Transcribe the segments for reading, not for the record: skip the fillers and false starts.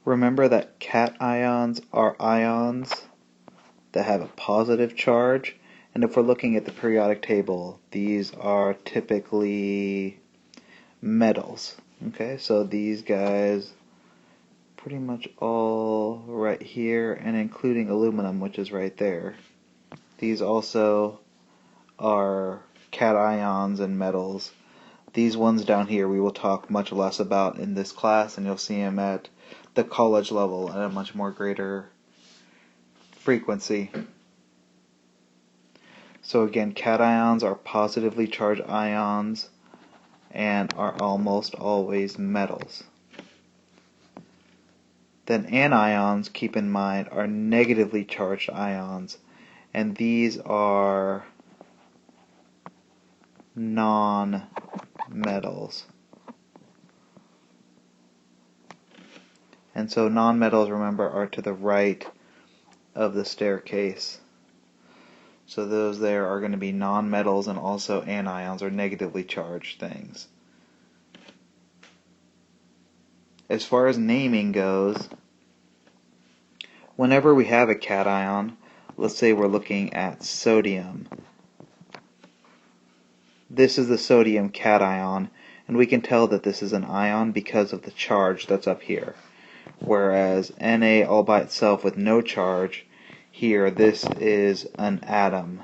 Remember that cations are ions that have a positive charge, and if we're looking at the periodic table, these are typically metals. Okay, so these guys pretty much all right here, and including aluminum, which is right there. These also are cations and metals. These ones down here we will talk much less about in this class, and you'll see them at the college level at a much more greater frequency. So again, cations are positively charged ions and are almost always metals. Then anions, keep in mind, are negatively charged ions, and these are non-metals. And so nonmetals, remember, are to the right of the staircase. So those there are going to be nonmetals, and also anions are negatively charged things. As far as naming goes, whenever we have a cation, let's say we're looking at sodium. This is the sodium cation, and we can tell that this is an ion because of the charge that's up here. Whereas Na all by itself with no charge, here this is an atom.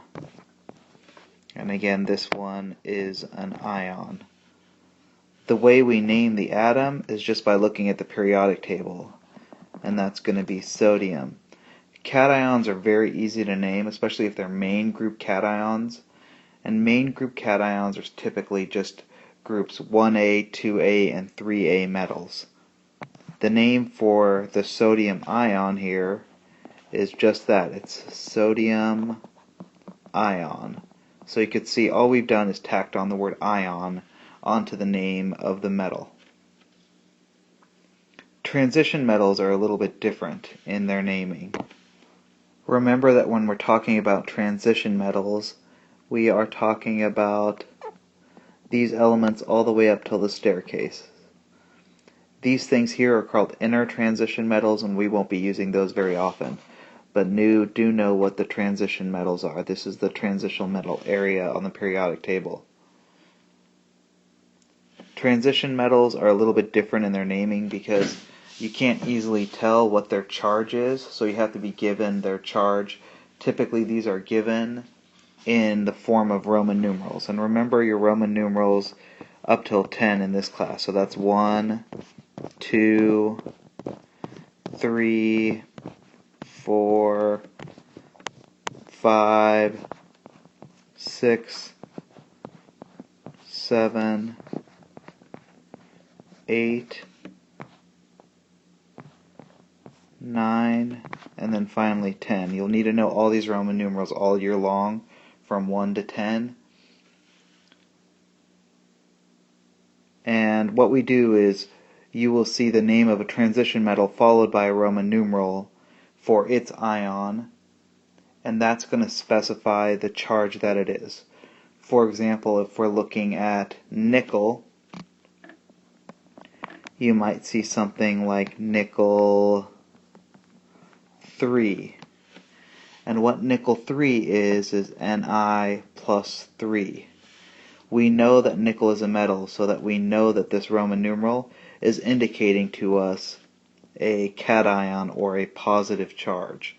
And again, this one is an ion. The way we name the atom is just by looking at the periodic table, and that's going to be sodium. Cations are very easy to name, especially if they're main group cations. And main group cations are typically just groups 1A, 2A, and 3A metals. The name for the sodium ion here is just that. It's sodium ion. So you could see all we've done is tacked on the word ion onto the name of the metal. Transition metals are a little bit different in their naming. Remember that when we're talking about transition metals, we are talking about these elements all the way up till the staircase. These things here are called inner transition metals, and we won't be using those very often. But do know what the transition metals are. This is the transitional metal area on the periodic table. Transition metals are a little bit different in their naming because you can't easily tell what their charge is, so you have to be given their charge. Typically these are given in the form of Roman numerals. And remember your Roman numerals up till 10 in this class. So that's 1, 2, 3, 4, 5, 6, 7, 8, 9, and then finally 10. You'll need to know all these Roman numerals all year long from 1 to 10. And what we do is you will see the name of a transition metal followed by a Roman numeral for its ion, and that's going to specify the charge that it is. For example, if we're looking at nickel, you might see something like nickel 3. And what nickel 3 is Ni plus 3. We know that nickel is a metal, so that we know that this Roman numeral is indicating to us a cation or a positive charge.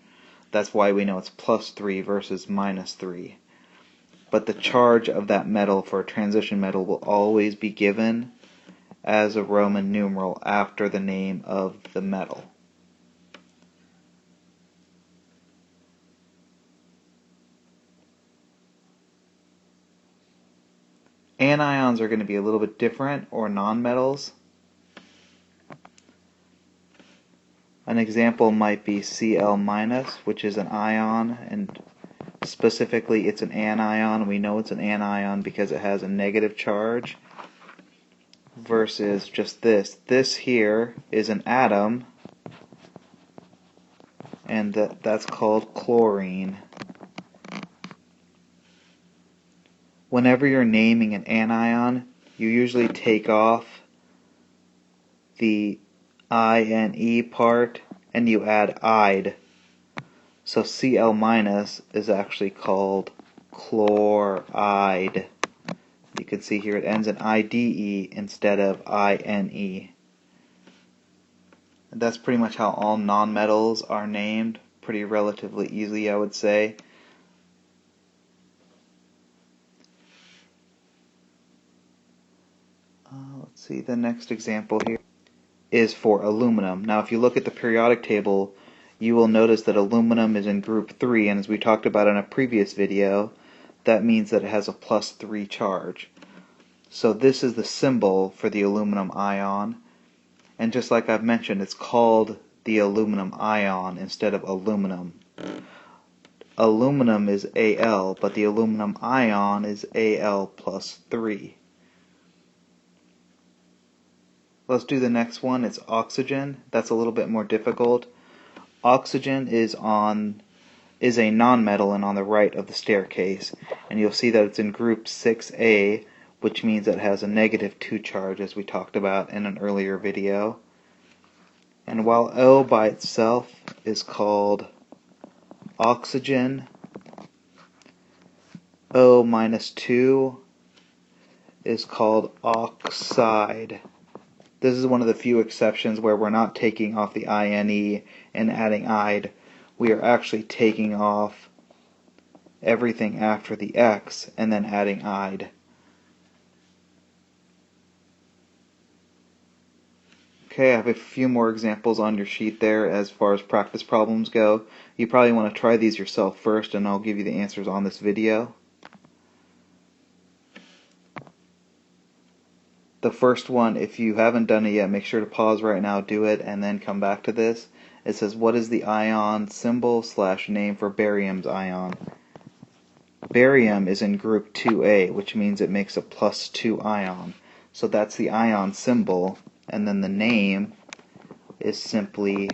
That's why we know it's plus 3 versus minus 3. But the charge of that metal for a transition metal will always be given as a Roman numeral after the name of the metal. Anions are going to be a little bit different, or nonmetals. An example might be Cl-, which is an ion, and specifically it's an anion. We know it's an anion because it has a negative charge, versus just this. This here is an atom, and that's called chlorine. Whenever you're naming an anion, you usually take off the INE part, and you add "ide." So Cl minus is actually called chloride. You can see here it ends in IDE instead of INE. And that's pretty much how all nonmetals are named, pretty relatively easily, I would say. Let's see, the next example here is for aluminum. Now if you look at the periodic table, you will notice that aluminum is in group 3, and as we talked about in a previous video, that means that it has a +3 charge. So this is the symbol for the aluminum ion, and just like I've mentioned, it's called the aluminum ion instead of aluminum. Aluminum is Al, but the aluminum ion is Al +3. Let's do the next one. It's oxygen. That's a little bit more difficult. Oxygen is a nonmetal and on the right of the staircase, and you'll see that it's in group 6A, which means it has a -2 charge, as we talked about in an earlier video. And while O by itself is called oxygen, O -2 is called oxide. This is one of the few exceptions where we're not taking off the INE and adding "ide." We are actually taking off everything after the X and then adding "ide." Okay, I have a few more examples on your sheet there as far as practice problems go. You probably want to try these yourself first, and I'll give you the answers on this video. The first one, if you haven't done it yet, make sure to pause right now, do it, and then come back to this. It says, what is the ion symbol / name for barium's ion? Barium is in group 2A, which means it makes a +2 ion. So that's the ion symbol, and then the name is simply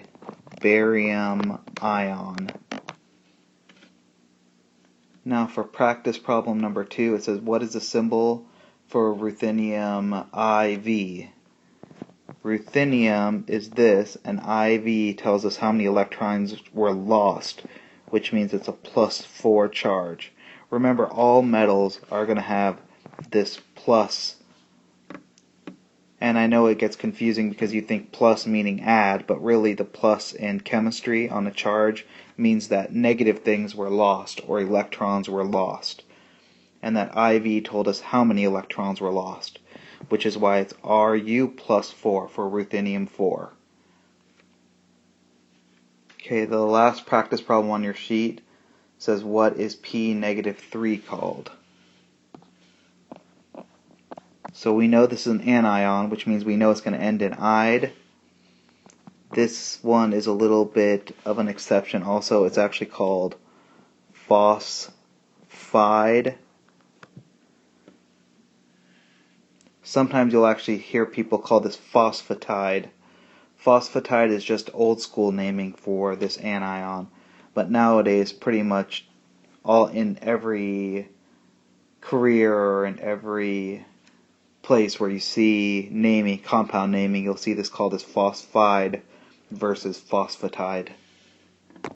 barium ion. Now for practice problem number 2, it says, what is the symbol for ruthenium IV? Ruthenium is this, and IV tells us how many electrons were lost, which means it's a +4 charge. Remember, all metals are going to have this plus, and I know it gets confusing because you think plus meaning add, but really the plus in chemistry on a charge means that negative things were lost or electrons were lost, and that IV told us how many electrons were lost, which is why it's Ru +4 for ruthenium 4. Okay, the last practice problem on your sheet says, what is P-3 called? So we know this is an anion, which means we know it's going to end in "ide." This one is a little bit of an exception also. It's actually called phosphide. Sometimes you'll actually hear people call this phosphatide. Phosphatide is just old school naming for this anion, but nowadays pretty much all in every career or in every place where you see naming, compound naming, you'll see this called as phosphide versus phosphatide.